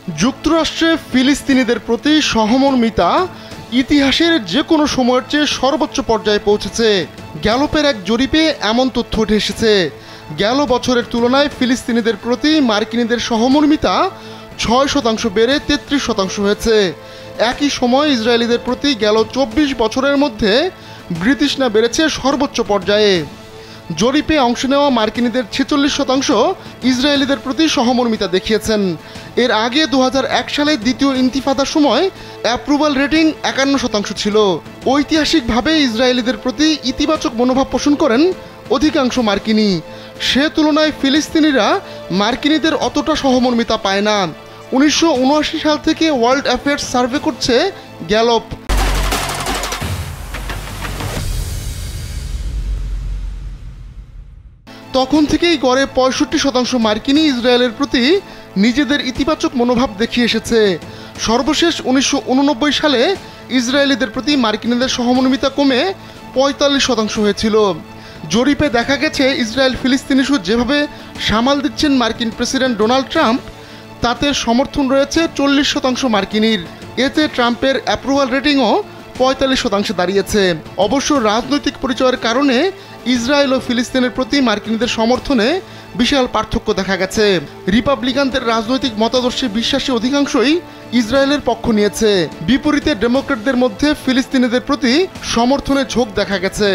যুক্তরাষ্ট্রে ফিলিস্তিনিদের প্রতি সহমর্মিতা ইতিহাসের যে কোনো সময়ের চেয়ে সর্বোচ্চ পর্যায়ে পৌঁছেছে। গ্যালোপের এক জরিপে এমন তথ্য উঠে এসেছে। গেল বছরের তুলনায় ফিলিস্তিনিদের প্রতি মার্কিনীদের সহমর্মিতা 6% বেড়ে 33% হয়েছে। একই সময় ইসরায়েলিদের প্রতি গেল 24 বছরের মধ্যে বিতৃষ্ণা বেড়েছে সর্বোচ্চ পর্যায়ে। জরিপে অংশ নেওয়া মার্কিনীদের 46% ইসরায়েলিদের প্রতি সহমর্মিতা দেখিয়েছেন। এর আগে 2001 সালে দ্বিতীয় ইন্তিফাদার সময় অ্যাপ্রুভাল রেটিং 51% ছিল। ঐতিহাসিকভাবে ইসরায়েলিদের প্রতি ইতিবাচক মনোভাব পোষণ করেন অধিকাংশ মার্কিনী। সে তুলনায় ফিলিস্তিনিরা মার্কিনীদের অতটা সহমর্মিতা পায় না। 1979 সাল থেকে ওয়ার্ল্ড অ্যাফেয়ার্স সার্ভে করছে গ্যালোপ। তখন থেকেই গড়ে 65% মার্কিনী ইসরায়েলের প্রতি নিজেদের ইতিবাচক মনোভাব দেখিয়ে এসেছে। সর্বশেষ 1989 সালে ইসরায়েলিদের প্রতি মার্কিনীদের সহমর্মিতা কমে 45% হয়েছিল। জরিপে দেখা গেছে ইসরায়েল ফিলিস্তিন ইস্যু যেভাবে সামাল দিচ্ছেন মার্কিন প্রেসিডেন্ট ডোনাল্ড ট্রাম্প, তাতে সমর্থন রয়েছে 40% মার্কিনীর। এতে ট্রাম্পের অ্যাপ্রুভাল রেটিংও 45% দাঁড়িয়েছে। অবশ্য রাজনৈতিক পরিচয়ের কারণে ইসরায়েল ও ফিলিস্তিনের প্রতি মার্কিনীদের সমর্থনে বিশাল পার্থক্য দেখা গেছে। রিপাবলিকানদের রাজনৈতিক মতাদর্শে বিশ্বাসী অধিকাংশই ইসরায়েলের পক্ষ নিয়েছে। বিপরীতে ডেমোক্র্যাটদের মধ্যে ফিলিস্তিনিদের প্রতি সমর্থনের ঝোঁক দেখা গেছে।